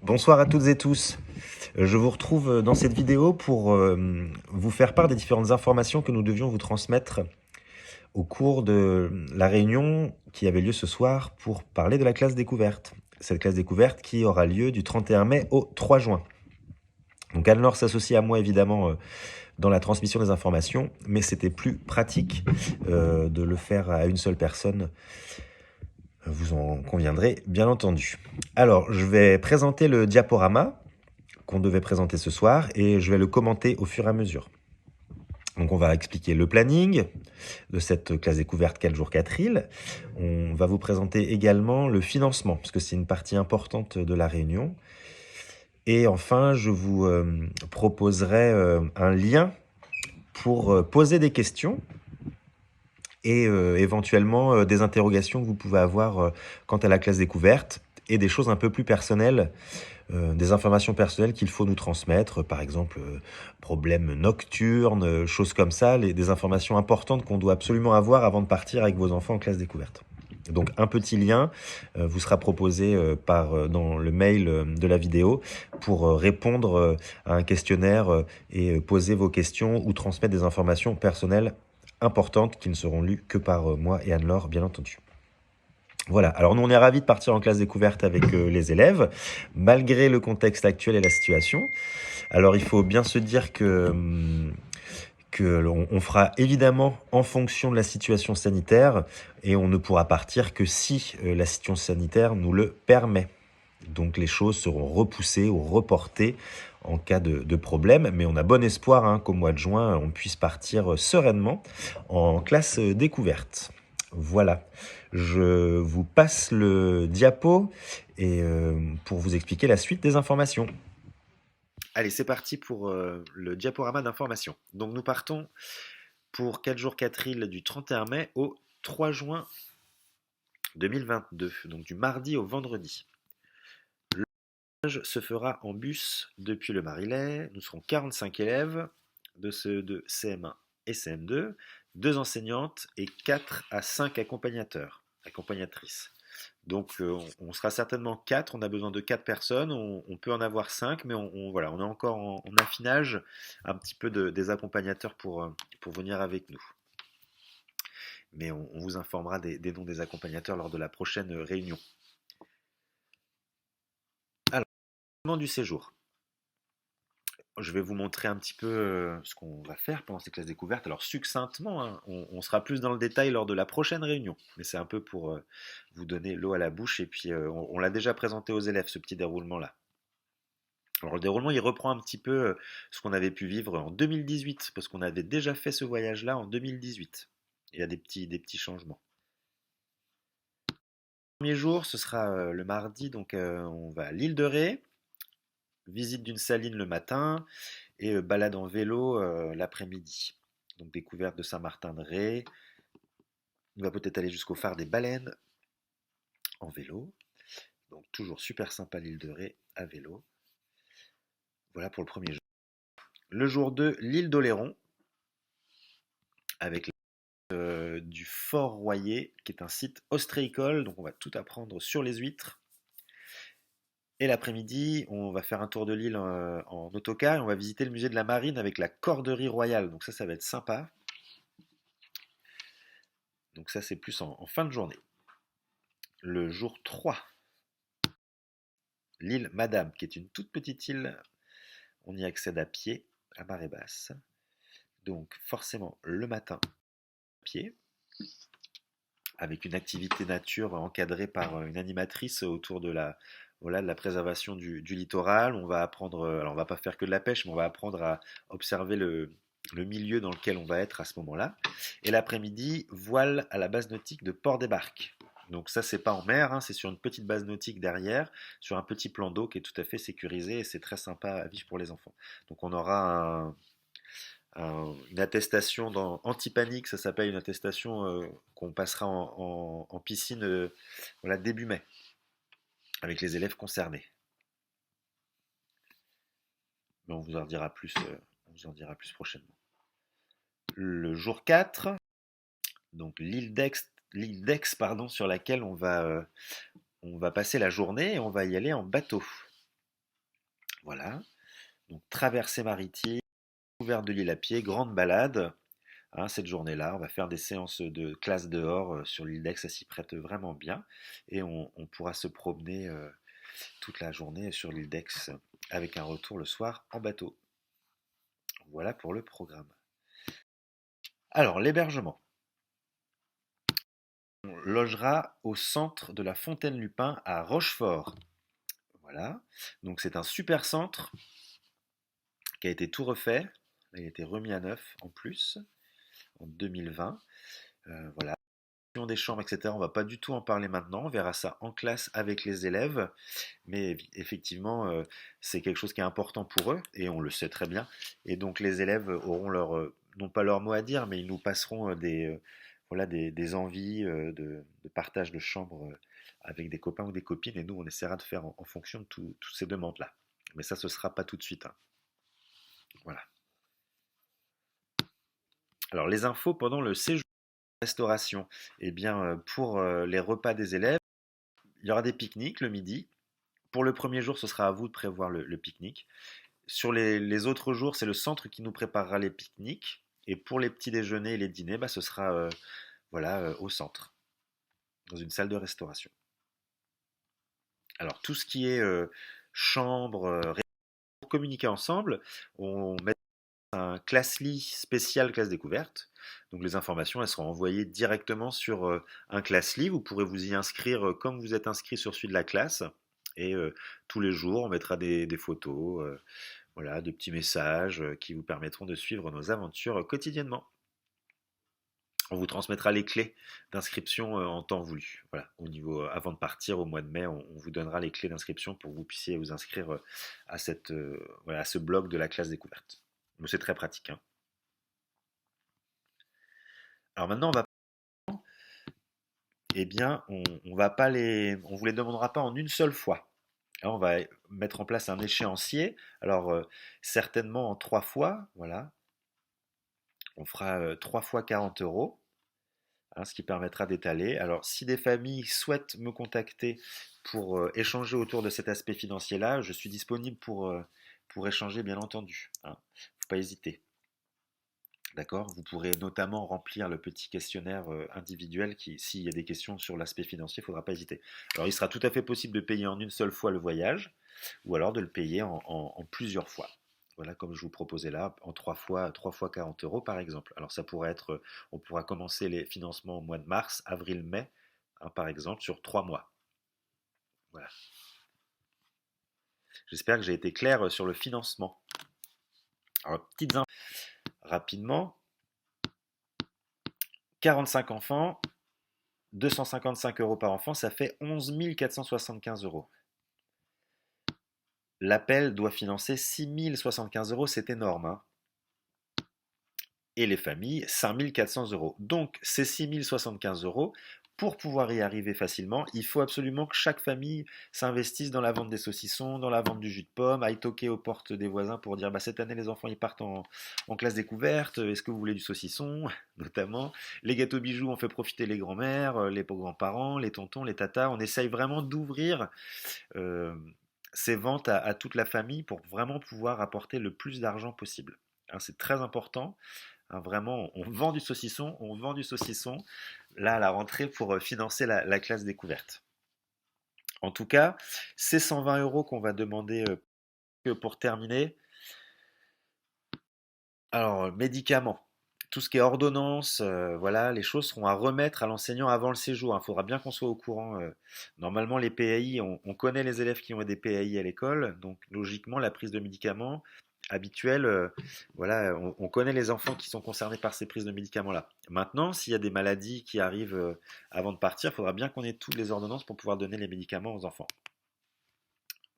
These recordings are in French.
Bonsoir à toutes et tous. Je vous retrouve dans cette vidéo pour vous faire part des différentes informations que nous devions vous transmettre au cours de la réunion qui avait lieu ce soir pour parler de la classe découverte. Cette classe découverte qui aura lieu du 31 mai au 3 juin. Donc Anne-Laure s'associe à moi évidemment dans la transmission des informations, mais c'était plus pratique de le faire à une seule personne. Vous en conviendrez, bien entendu. Alors, je vais présenter le diaporama qu'on devait présenter ce soir et je vais le commenter au fur et à mesure. Donc on va expliquer le planning de cette classe découverte 4 jours 4 îles. On va vous présenter également le financement, parce que c'est une partie importante de la réunion. Et enfin, je vous proposerai un lien pour poser des questions et éventuellement des interrogations que vous pouvez avoir quant à la classe découverte et des choses un peu plus personnelles, des informations personnelles qu'il faut nous transmettre, par exemple problèmes nocturnes, choses comme ça, des informations importantes qu'on doit absolument avoir avant de partir avec vos enfants en classe découverte. Donc un petit lien vous sera proposé dans le mail de la vidéo pour répondre à un questionnaire et poser vos questions ou transmettre des informations personnelles importantes qui ne seront lues que par moi et Anne-Laure, bien entendu. Voilà, alors nous on est ravis de partir en classe découverte avec les élèves, malgré le contexte actuel et la situation. Alors il faut bien se dire on fera évidemment en fonction de la situation sanitaire et on ne pourra partir que si la situation sanitaire nous le permet. Donc les choses seront repoussées ou reportées en cas de problème, mais on a bon espoir qu'au mois de juin, on puisse partir sereinement en classe découverte. Voilà, je vous passe le diapo et pour vous expliquer la suite des informations. Allez, c'est parti pour le diaporama d'informations. Donc nous partons pour 4 jours 4 îles du 31 mai au 3 juin 2022, donc du mardi au vendredi. Le voyage se fera en bus depuis le Marillet. Nous serons 45 élèves de CM1 et CM2, 2 enseignantes et 4 à 5 accompagnatrices. Donc on sera certainement 4, on a besoin de 4 personnes, on peut en avoir 5, mais voilà, on est encore en affinage un petit peu des accompagnateurs pour venir avec nous. Mais on vous informera des noms des accompagnateurs lors de la prochaine réunion. Alors, le moment du séjour. Je vais vous montrer un petit peu ce qu'on va faire pendant ces classes découvertes. Alors succinctement, on sera plus dans le détail lors de la prochaine réunion. Mais c'est un peu pour vous donner l'eau à la bouche. Et puis on l'a déjà présenté aux élèves, ce petit déroulement-là. Alors le déroulement, il reprend un petit peu ce qu'on avait pu vivre en 2018, parce qu'on avait déjà fait ce voyage-là en 2018. Il y a des petits changements. Le premier jour, ce sera le mardi, donc on va à l'île de Ré, visite d'une saline le matin et balade en vélo l'après-midi. Donc découverte de Saint-Martin-de-Ré. On va peut-être aller jusqu'au phare des baleines en vélo. Donc toujours super sympa l'île de Ré à vélo. Voilà pour le premier jour. Le jour 2, l'île d'Oléron, avec du Fort Royer, qui est un site ostréicole, donc on va tout apprendre sur les huîtres. Et l'après-midi, on va faire un tour de l'île en autocar et on va visiter le musée de la marine avec la corderie royale. Donc ça va être sympa. Donc ça, c'est plus en fin de journée. Le jour 3, l'île Madame, qui est une toute petite île. On y accède à pied, à marée basse. Donc forcément, le matin, à pied, avec une activité nature encadrée par une animatrice autour de de la préservation du littoral. On va apprendre, alors on va pas faire que de la pêche, mais on va apprendre à observer le milieu dans lequel on va être à ce moment-là. Et l'après-midi, voile à la base nautique de Port-des-Barques. Donc ça, c'est pas en mer, c'est sur une petite base nautique derrière, sur un petit plan d'eau qui est tout à fait sécurisé et c'est très sympa à vivre pour les enfants. Donc on aura une attestation anti-panique, ça s'appelle une attestation qu'on passera en piscine voilà, début mai, avec les élèves concernés. Mais on vous en dira plus prochainement. Le jour 4, donc l'île d'Aix, sur laquelle on va passer la journée et on va y aller en bateau. Voilà. Donc traversée maritime, découverte de l'île à pied, grande balade. Hein, cette journée-là, on va faire des séances de classe dehors sur l'île d'Aix, ça s'y prête vraiment bien. Et on pourra se promener toute la journée sur l'île d'Aix avec un retour le soir en bateau. Voilà pour le programme. Alors, l'hébergement. On logera au centre de la Fontaine-Lupin à Rochefort. Voilà. Donc c'est un super centre qui a été tout refait. Il a été remis à neuf en plus en 2020. Voilà. Des chambres, etc. On va pas du tout en parler maintenant. On verra ça en classe avec les élèves. Mais effectivement, c'est quelque chose qui est important pour eux et on le sait très bien. Et donc les élèves auront non pas leur mot à dire, mais ils nous passeront voilà, des envies de partage de chambre avec des copains ou des copines. Et nous, on essaiera de faire en fonction de toutes ces demandes-là. Mais ça, ce sera pas tout de suite, hein. Voilà. Alors les infos pendant le séjour de restauration. Eh bien, pour les repas des élèves, il y aura des pique-niques le midi. Pour le premier jour, ce sera à vous de prévoir le pique-nique. Sur les autres jours, c'est le centre qui nous préparera les pique-niques. Et pour les petits déjeuners et les dîners, bah, ce sera voilà, au centre, dans une salle de restauration. Alors, tout ce qui est chambre, pour communiquer ensemble, on met un Classly spécial classe découverte. Donc, les informations, elles seront envoyées directement sur un Classly. Vous pourrez vous y inscrire comme vous êtes inscrit sur celui de la classe. Et tous les jours, on mettra des photos. Voilà, de petits messages qui vous permettront de suivre nos aventures quotidiennement. On vous transmettra les clés d'inscription en temps voulu. Voilà, avant de partir au mois de mai, on vous donnera les clés d'inscription pour que vous puissiez vous inscrire voilà, à ce blog de la classe découverte. Donc c'est très pratique, hein. Alors maintenant, eh bien, on va pas on vous les demandera pas en une seule fois. Là, on va mettre en place un échéancier. Alors certainement en 3 fois, voilà. On fera 3 fois 40 euros. Hein, ce qui permettra d'étaler. Alors, si des familles souhaitent me contacter pour échanger autour de cet aspect financier-là, je suis disponible pour échanger, bien entendu, hein. Faut pas hésiter. D'accord? Vous pourrez notamment remplir le petit questionnaire individuel qui, s'il y a des questions sur l'aspect financier, il ne faudra pas hésiter. Alors, il sera tout à fait possible de payer en une seule fois le voyage, ou alors de le payer en plusieurs fois. Voilà, comme je vous proposais là, en 3 fois 40 euros par exemple. Alors ça pourrait être, on pourra commencer les financements au mois de mars, avril, mai, hein, par exemple, sur 3 mois. Voilà. J'espère que j'ai été clair sur le financement. Alors, petites infos rapidement. 45 enfants, 255 euros par enfant, ça fait 11 475 euros. L'appel doit financer 6 075 euros, c'est énorme, hein. Et les familles, 5 400 euros. Donc, ces 6 075 euros, pour pouvoir y arriver facilement, il faut absolument que chaque famille s'investisse dans la vente des saucissons, dans la vente du jus de pomme, aille toquer aux portes des voisins pour dire bah, cette année les enfants ils partent en classe découverte, est-ce que vous voulez du saucisson notamment. Les gâteaux bijoux, on fait profiter les grands-mères, les grands-parents, les tontons, les tatas. On essaye vraiment d'ouvrir euh, ces ventes à toute la famille pour vraiment pouvoir apporter le plus d'argent possible. Hein, c'est très important. Hein, vraiment, on vend du saucisson, on vend du saucisson, là, à la rentrée, pour financer la classe découverte. En tout cas, c'est 120 euros qu'on va demander pour terminer. Alors, médicaments, tout ce qui est ordonnance, voilà, les choses seront à remettre à l'enseignant avant le séjour. Il faudra bien qu'on soit au courant. Normalement, les PAI, on connaît les élèves qui ont des PAI à l'école, donc logiquement, la prise de médicaments habituelle, voilà, on connaît les enfants qui sont concernés par ces prises de médicaments-là. Maintenant, s'il y a des maladies qui arrivent avant de partir, il faudra bien qu'on ait toutes les ordonnances pour pouvoir donner les médicaments aux enfants.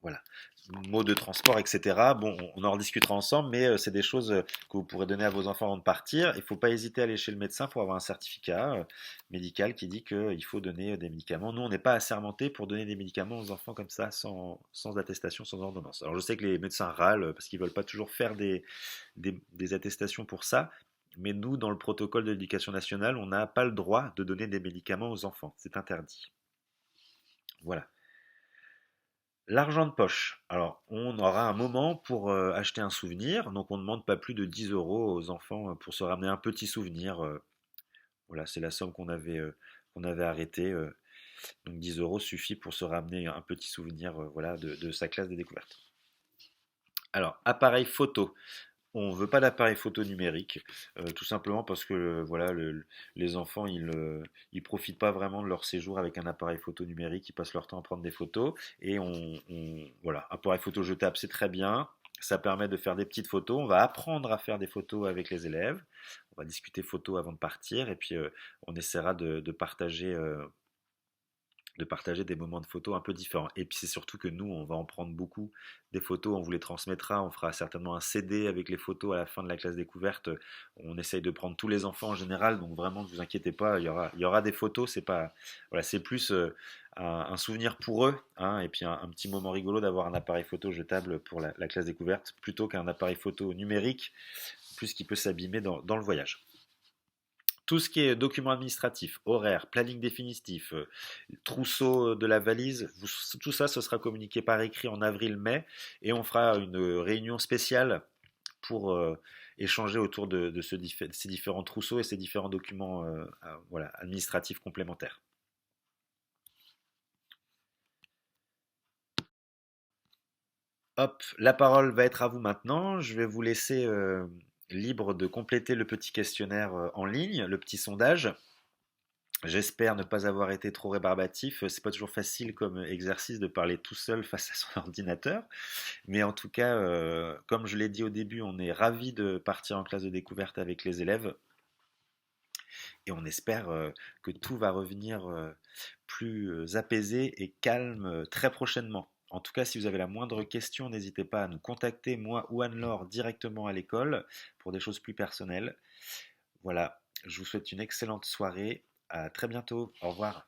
Voilà. Mots de transport, etc. Bon, on en rediscutera ensemble, mais c'est des choses que vous pourrez donner à vos enfants avant de partir. Il ne faut pas hésiter à aller chez le médecin pour avoir un certificat médical qui dit qu'il faut donner des médicaments. Nous, on n'est pas assermentés pour donner des médicaments aux enfants comme ça, sans attestation, sans ordonnance. Alors, je sais que les médecins râlent parce qu'ils ne veulent pas toujours faire des attestations pour ça. Mais nous, dans le protocole de l'éducation nationale, on n'a pas le droit de donner des médicaments aux enfants. C'est interdit. Voilà. L'argent de poche. Alors, on aura un moment pour acheter un souvenir. Donc, on ne demande pas plus de 10 euros aux enfants pour se ramener un petit souvenir. Voilà, c'est la somme qu'on avait arrêtée. Donc, 10 euros suffit pour se ramener un petit souvenir voilà, de sa classe des découvertes. Alors, appareil photo. On ne veut pas d'appareil photo numérique, tout simplement parce que voilà, les enfants, ils profitent pas vraiment de leur séjour avec un appareil photo numérique, ils passent leur temps à prendre des photos. Et voilà, appareil photo jetable, c'est très bien, ça permet de faire des petites photos, on va apprendre à faire des photos avec les élèves, on va discuter photos avant de partir, et puis on essaiera de partager des moments de photos un peu différents. Et puis c'est surtout que nous, on va en prendre beaucoup des photos, on vous les transmettra, on fera certainement un CD avec les photos à la fin de la classe découverte. On essaye de prendre tous les enfants en général, donc vraiment ne vous inquiétez pas, il y aura des photos, c'est pas, voilà, c'est plus un souvenir pour eux, hein, et puis un petit moment rigolo d'avoir un appareil photo jetable pour la classe découverte, plutôt qu'un appareil photo numérique, plus qui peut s'abîmer dans le voyage. Tout ce qui est documents administratifs, horaires, planning définitif, trousseau de la valise, tout ça, ce sera communiqué par écrit en avril-mai et on fera une réunion spéciale pour échanger autour de ces différents trousseaux et ces différents documents voilà, administratifs complémentaires. Hop, la parole va être à vous maintenant. Je vais vous laisser libre de compléter le petit questionnaire en ligne, le petit sondage. J'espère ne pas avoir été trop rébarbatif. C'est pas toujours facile comme exercice de parler tout seul face à son ordinateur. Mais en tout cas, comme je l'ai dit au début, on est ravis de partir en classe de découverte avec les élèves. Et on espère que tout va revenir plus apaisé et calme très prochainement. En tout cas, si vous avez la moindre question, n'hésitez pas à nous contacter, moi ou Anne-Laure, directement à l'école pour des choses plus personnelles. Voilà, je vous souhaite une excellente soirée. À très bientôt. Au revoir.